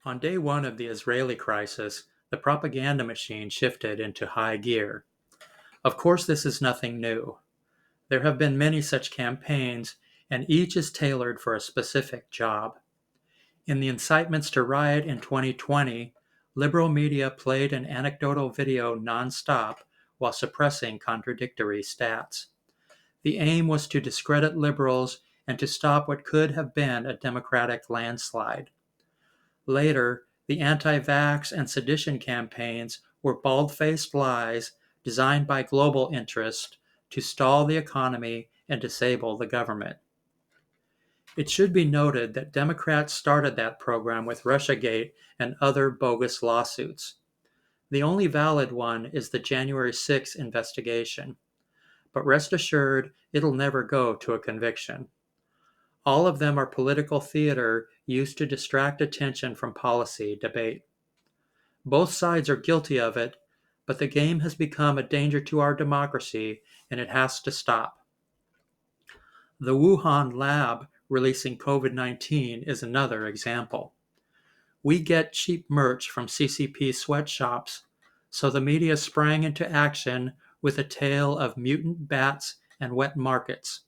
On day one of the Israeli crisis, the propaganda machine shifted into high gear. Of course, this is nothing new. There have been many such campaigns, and each is tailored for a specific job. In the incitements to riot in 2020, liberal media played an anecdotal video nonstop while suppressing contradictory stats. The aim was to discredit liberals and to stop what could have been a Democratic landslide. Later, the anti-vax and sedition campaigns were bald-faced lies designed by global interests to stall the economy and disable the government. It should be noted that Democrats started that program with Russiagate and other bogus lawsuits. The only valid one is the January 6 investigation, but rest assured it'll never go to a conviction. All of them are political theater used to distract attention from policy debate. Both sides are guilty of it, but the game has become a danger to our democracy and it has to stop. The Wuhan lab releasing COVID-19 is another example. We get cheap merch from CCP sweatshops, so the media sprang into action with a tale of mutant bats and wet markets.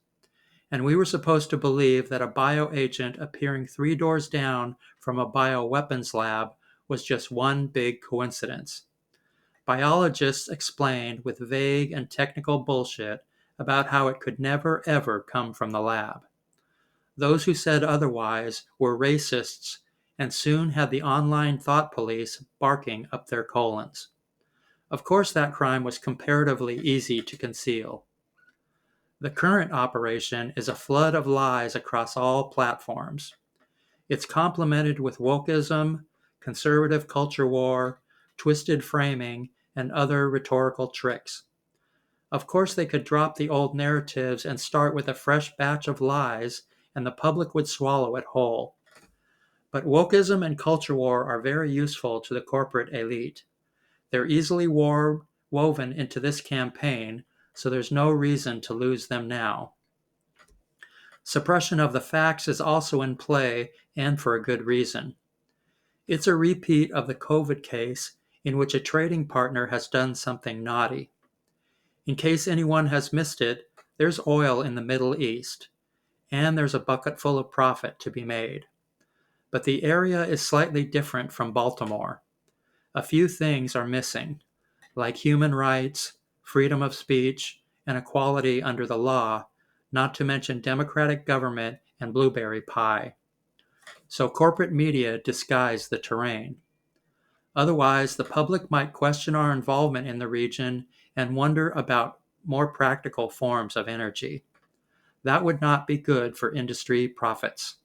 And we were supposed to believe that a bioagent appearing 3 doors down from a bioweapons lab was just one big coincidence. Biologists explained with vague and technical bullshit about how it could never ever come from the lab. Those who said otherwise were racists and soon had the online thought police barking up their colons. Of course, that crime was comparatively easy to conceal. The current operation is a flood of lies across all platforms. It's complemented with wokeism, conservative culture war, twisted framing, and other rhetorical tricks. Of course, they could drop the old narratives and start with a fresh batch of lies, and the public would swallow it whole. But wokeism and culture war are very useful to the corporate elite. They're easily woven into this campaign, so there's no reason to lose them now. Suppression of the facts is also in play, and for a good reason. It's a repeat of the COVID case in which a trading partner has done something naughty. In case anyone has missed it, there's oil in the Middle East, and there's a bucket full of profit to be made. But the area is slightly different from Baltimore. A few things are missing, like human rights, freedom of speech, and equality under the law, not to mention democratic government and blueberry pie. So corporate media disguise the terrain. Otherwise, the public might question our involvement in the region and wonder about more practical forms of energy. That would not be good for industry profits.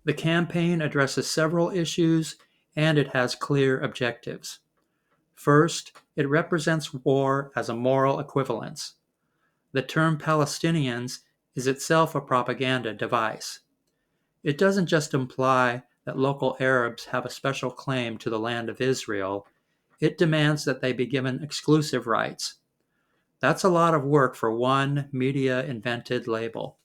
The campaign addresses several issues and it has clear objectives. First, it represents war as a moral equivalence. The term Palestinians is itself a propaganda device. It doesn't just imply that local Arabs have a special claim to the land of Israel, it demands that they be given exclusive rights. That's a lot of work for one media-invented label.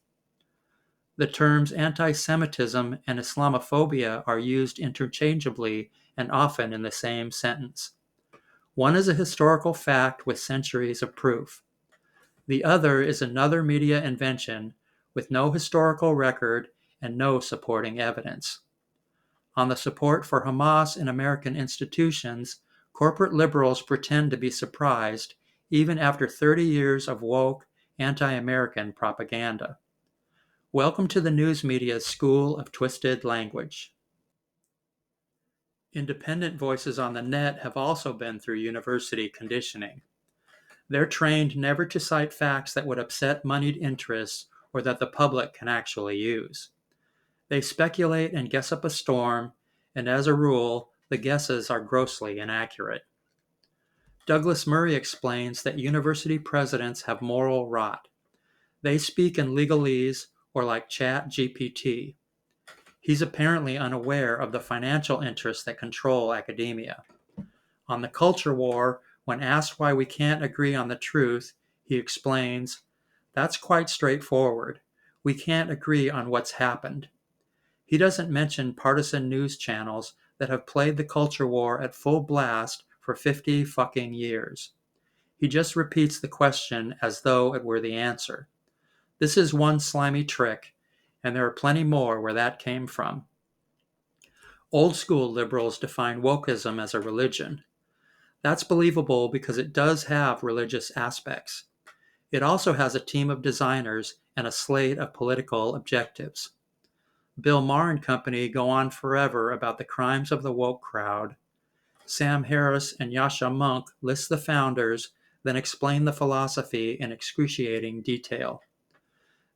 The terms anti-Semitism and Islamophobia are used interchangeably and often in the same sentence. One is a historical fact with centuries of proof. The other is another media invention with no historical record and no supporting evidence. On the support for Hamas in American institutions, corporate liberals pretend to be surprised even after 30 years of woke, anti-American propaganda. Welcome to the news media's school of twisted language. Independent voices on the net have also been through university conditioning. They're trained never to cite facts that would upset moneyed interests or that the public can actually use. They speculate and guess up a storm, and as a rule, the guesses are grossly inaccurate. Douglas Murray explains that university presidents have moral rot. They speak in legalese or like ChatGPT. He's apparently unaware of the financial interests that control academia. On the culture war, when asked why we can't agree on the truth, he explains, "That's quite straightforward. We can't agree on what's happened." He doesn't mention partisan news channels that have played the culture war at full blast for 50 fucking years. He just repeats the question as though it were the answer. This is one slimy trick, and there are plenty more where that came from. Old school liberals define wokeism as a religion. That's believable because it does have religious aspects. It also has a team of designers and a slate of political objectives. Bill Maher and company go on forever about the crimes of the woke crowd. Sam Harris and Yasha Monk list the founders, then explain the philosophy in excruciating detail.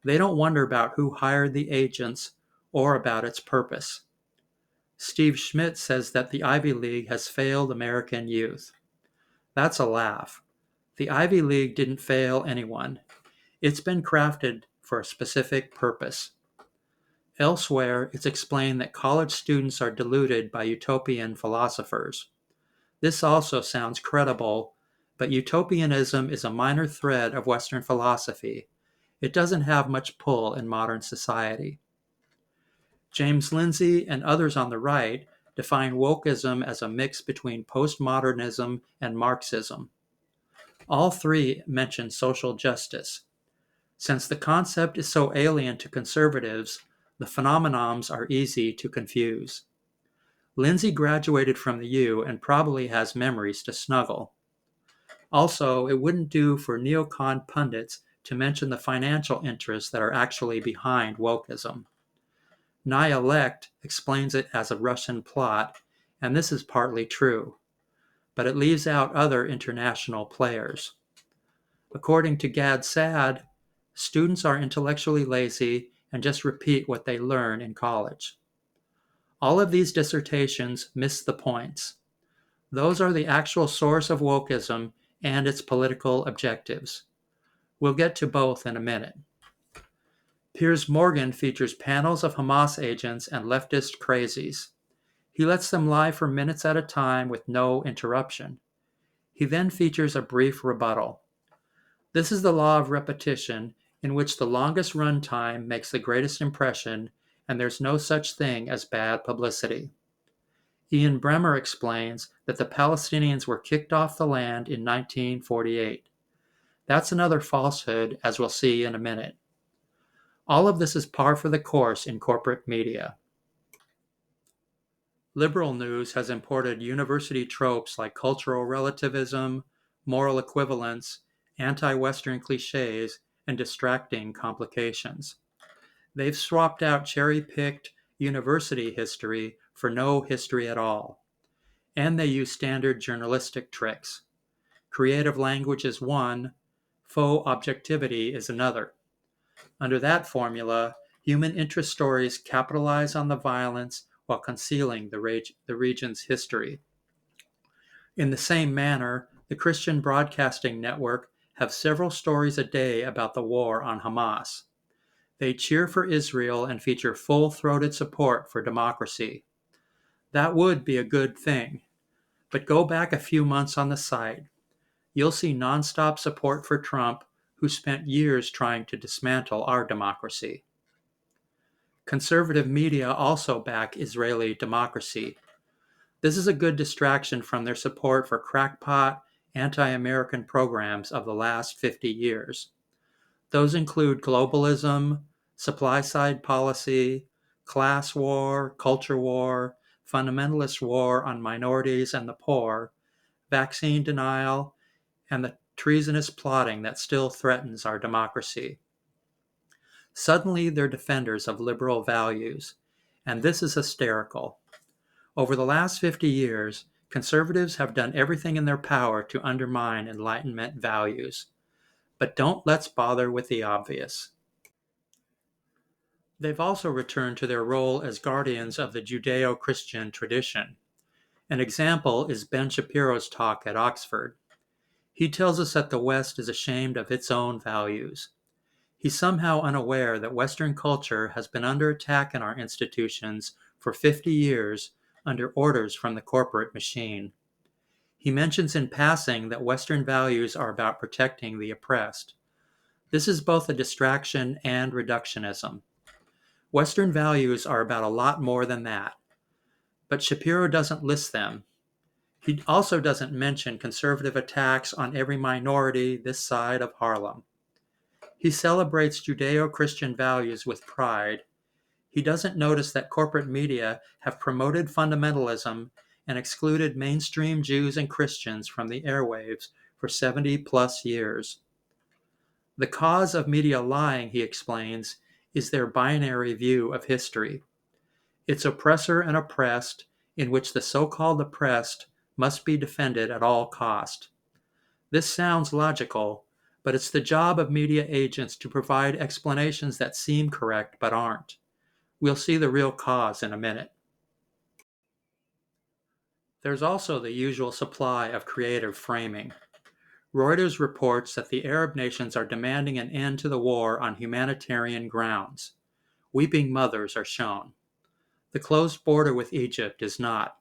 They don't wonder about who hired the agents or about its purpose. Steve Schmidt says that the Ivy League has failed American youth. That's a laugh. The Ivy League didn't fail anyone. It's been crafted for a specific purpose. Elsewhere, it's explained that college students are deluded by utopian philosophers. This also sounds credible, but utopianism is a minor thread of Western philosophy. It doesn't have much pull in modern society. James Lindsay and others on the right define wokeism as a mix between postmodernism and Marxism. All three mention social justice. Since the concept is so alien to conservatives, the phenomenons are easy to confuse. Lindsay graduated from the U and probably has memories to snuggle. Also, it wouldn't do for neocon pundits to mention the financial interests that are actually behind wokeism. Naya Lecht explains it as a Russian plot, and this is partly true, but it leaves out other international players. According to Gad Saad, students are intellectually lazy and just repeat what they learn in college. All of these dissertations miss the points. Those are the actual source of wokeism and its political objectives. We'll get to both in a minute. Piers Morgan features panels of Hamas agents and leftist crazies. He lets them lie for minutes at a time with no interruption. He then features a brief rebuttal. This is the law of repetition, in which the longest run time makes the greatest impression, and there's no such thing as bad publicity. Ian Bremmer explains that the Palestinians were kicked off the land in 1948. That's another falsehood, as we'll see in a minute. All of this is par for the course in corporate media. Liberal news has imported university tropes like cultural relativism, moral equivalence, anti-Western cliches, and distracting complications. They've swapped out cherry-picked university history for no history at all. And they use standard journalistic tricks. Creative language is one, faux objectivity is another. Under that formula, human interest stories capitalize on the violence while concealing the region's history. In the same manner, the Christian Broadcasting Network have several stories a day about the war on Hamas. They cheer for Israel and feature full-throated support for democracy. That would be a good thing. But go back a few months on the site. You'll see nonstop support for Trump, who spent years trying to dismantle our democracy. Conservative media also back Israeli democracy. This is a good distraction from their support for crackpot, anti-American programs of the last 50 years. Those include globalism, supply-side policy, class war, culture war, fundamentalist war on minorities and the poor, vaccine denial, and the treasonous plotting that still threatens our democracy. Suddenly, they're defenders of liberal values, and this is hysterical. Over the last 50 years, conservatives have done everything in their power to undermine Enlightenment values. But let's bother with the obvious. They've also returned to their role as guardians of the Judeo-Christian tradition. An example is Ben Shapiro's talk at Oxford. He tells us that the West is ashamed of its own values. He's somehow unaware that Western culture has been under attack in our institutions for 50 years under orders from the corporate machine. He mentions in passing that Western values are about protecting the oppressed. This is both a distraction and reductionism. Western values are about a lot more than that, but Shapiro doesn't list them. He also doesn't mention conservative attacks on every minority this side of Harlem. He celebrates Judeo-Christian values with pride. He doesn't notice that corporate media have promoted fundamentalism and excluded mainstream Jews and Christians from the airwaves for 70 plus years. The cause of media lying, he explains, is their binary view of history. It's oppressor and oppressed, in which the so-called oppressed must be defended at all cost. This sounds logical, but it's the job of media agents to provide explanations that seem correct but aren't. We'll see the real cause in a minute. There's also the usual supply of creative framing. Reuters reports that the Arab nations are demanding an end to the war on humanitarian grounds. Weeping mothers are shown. The closed border with Egypt is not.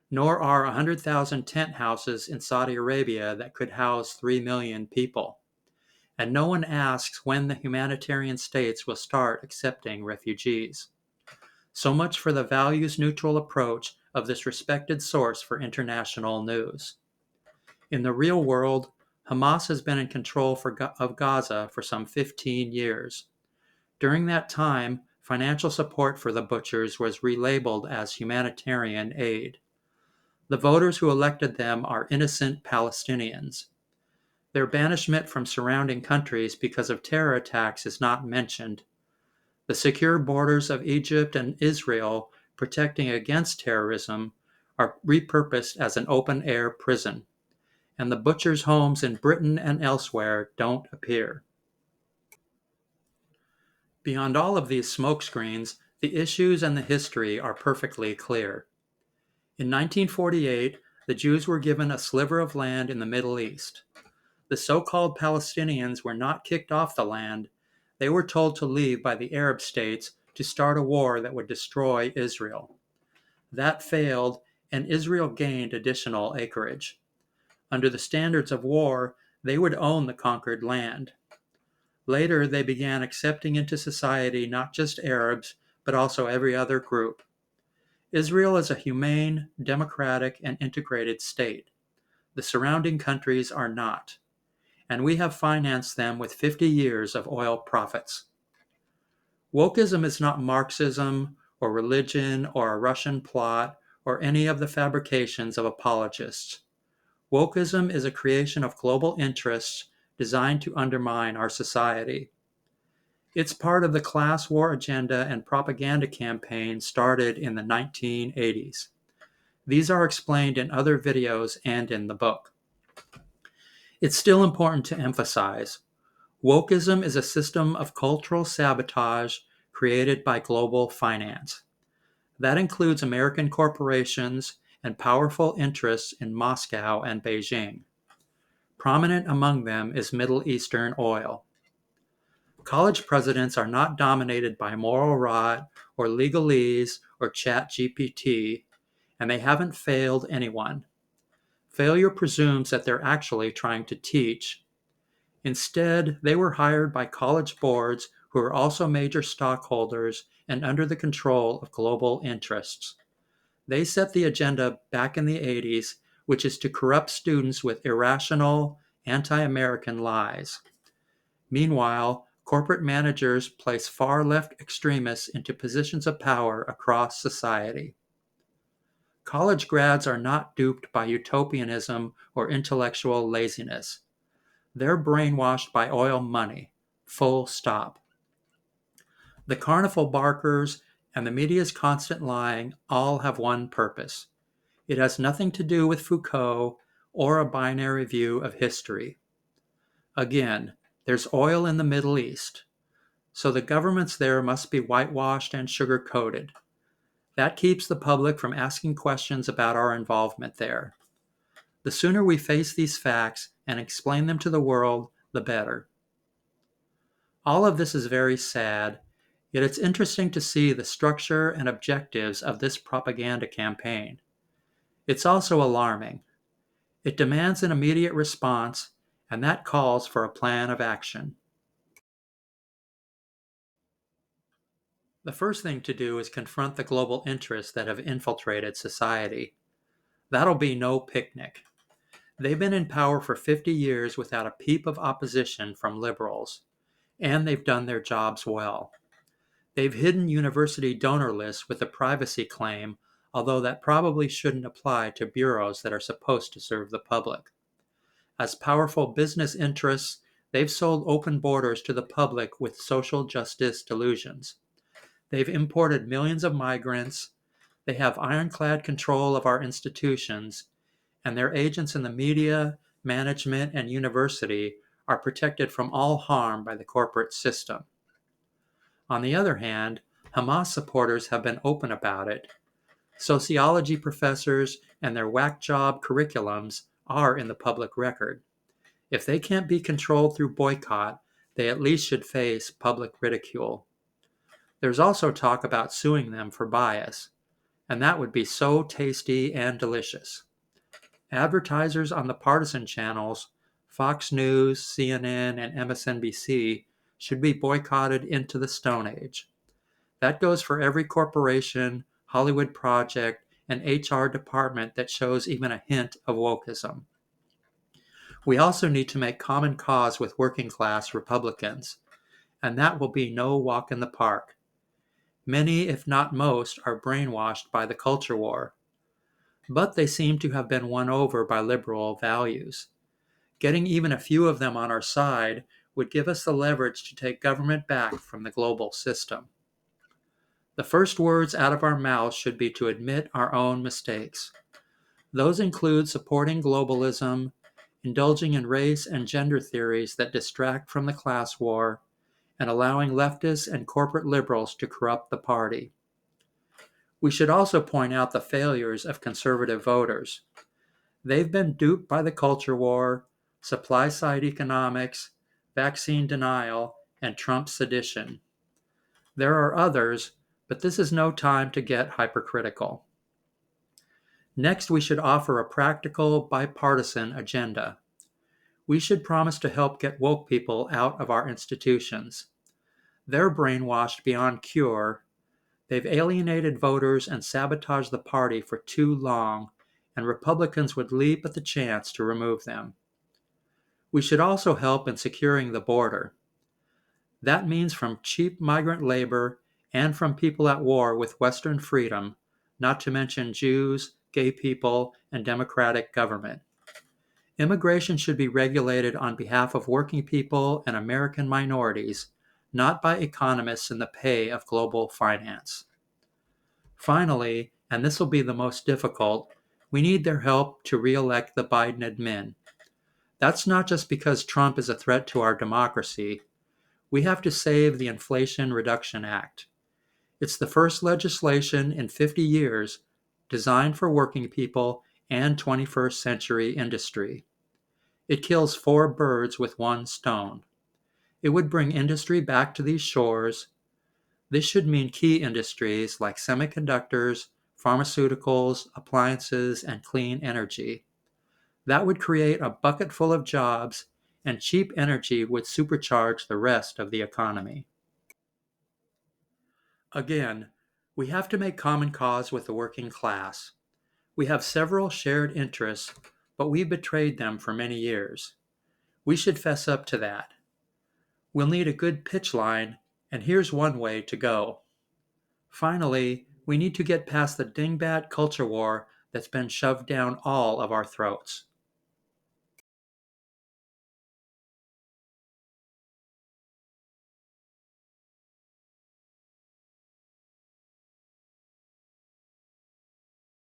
Nor are 100,000 tent houses in Saudi Arabia that could house 3 million people. And no one asks when the humanitarian states will start accepting refugees. So much for the values-neutral approach of this respected source for international news. In the real world, Hamas has been in control of Gaza for some 15 years. During that time, financial support for the butchers was relabeled as humanitarian aid. The voters who elected them are innocent Palestinians. Their banishment from surrounding countries because of terror attacks is not mentioned. The secure borders of Egypt and Israel protecting against terrorism are repurposed as an open-air prison, and the butchers' homes in Britain and elsewhere don't appear. Beyond all of these smokescreens, the issues and the history are perfectly clear. In 1948, the Jews were given a sliver of land in the Middle East. The so-called Palestinians were not kicked off the land. They were told to leave by the Arab states to start a war that would destroy Israel. That failed, and Israel gained additional acreage. Under the standards of war, they would own the conquered land. Later, they began accepting into society not just Arabs, but also every other group. Israel is a humane, democratic, and integrated state. The surrounding countries are not, and we have financed them with 50 years of oil profits. Wokeism is not Marxism or religion or a Russian plot or any of the fabrications of apologists. Wokeism is a creation of global interests designed to undermine our society. It's part of the class war agenda and propaganda campaign started in the 1980s. These are explained in other videos and in the book. It's still important to emphasize, wokeism is a system of cultural sabotage created by global finance. That includes American corporations and powerful interests in Moscow and Beijing. Prominent among them is Middle Eastern oil. College presidents are not dominated by moral rot or legalese or ChatGPT, and they haven't failed anyone. Failure presumes that they're actually trying to teach. Instead, they were hired by college boards who are also major stockholders and under the control of global interests. They set the agenda back in the 80s, which is to corrupt students with irrational, anti-American lies. Meanwhile, corporate managers place far-left extremists into positions of power across society. College grads are not duped by utopianism or intellectual laziness. They're brainwashed by oil money. Full stop. The carnival barkers and the media's constant lying all have one purpose. It has nothing to do with Foucault or a binary view of history. Again, there's oil in the Middle East, so the governments there must be whitewashed and sugar-coated. That keeps the public from asking questions about our involvement there. The sooner we face these facts and explain them to the world, the better. All of this is very sad, yet it's interesting to see the structure and objectives of this propaganda campaign. It's also alarming. It demands an immediate response, and that calls for a plan of action. The first thing to do is confront the global interests that have infiltrated society. That'll be no picnic. They've been in power for 50 years without a peep of opposition from liberals, and they've done their jobs well. They've hidden university donor lists with a privacy claim, although that probably shouldn't apply to bureaus that are supposed to serve the public. As powerful business interests, they've sold open borders to the public with social justice delusions. They've imported millions of migrants. They have ironclad control of our institutions, and their agents in the media, management, and university are protected from all harm by the corporate system. On the other hand, Hamas supporters have been open about it. Sociology professors and their whack job curriculums are in the public record. If they can't be controlled through boycott, they at least should face public ridicule. There's also talk about suing them for bias, and that would be so tasty and delicious. Advertisers on the partisan channels, Fox News, CNN, and MSNBC, should be boycotted into the Stone Age. That goes for every corporation, Hollywood project, and HR department that shows even a hint of wokeism. We also need to make common cause with working class Republicans, and that will be no walk in the park. Many, if not most, are brainwashed by the culture war, but they seem to have been won over by liberal values. Getting even a few of them on our side would give us the leverage to take government back from the global system. The first words out of our mouths should be to admit our own mistakes. Those include supporting globalism, indulging in race and gender theories that distract from the class war, and allowing leftists and corporate liberals to corrupt the party. We should also point out the failures of conservative voters. They've been duped by the culture war, supply side economics, vaccine denial, and Trump sedition. There are others, but this is no time to get hypercritical. Next, we should offer a practical, bipartisan agenda. We should promise to help get woke people out of our institutions. They're brainwashed beyond cure. They've alienated voters and sabotaged the party for too long, and Republicans would leap at the chance to remove them. We should also help in securing the border. That means from cheap migrant labor and from people at war with Western freedom, not to mention Jews, gay people, and democratic government. Immigration should be regulated on behalf of working people and American minorities, not by economists in the pay of global finance. Finally, and this will be the most difficult, we need their help to re-elect the Biden admin. That's not just because Trump is a threat to our democracy. We have to save the Inflation Reduction Act. It's the first legislation in 50 years designed for working people and 21st century industry. It kills 4 birds with 1 stone. It would bring industry back to these shores. This should mean key industries like semiconductors, pharmaceuticals, appliances, and clean energy. That would create a bucket full of jobs, and cheap energy would supercharge the rest of the economy. Again, we have to make common cause with the working class. We have several shared interests, but we've betrayed them for many years. We should fess up to that. We'll need a good pitch line, and here's one way to go. Finally, we need to get past the dingbat culture war that's been shoved down all of our throats.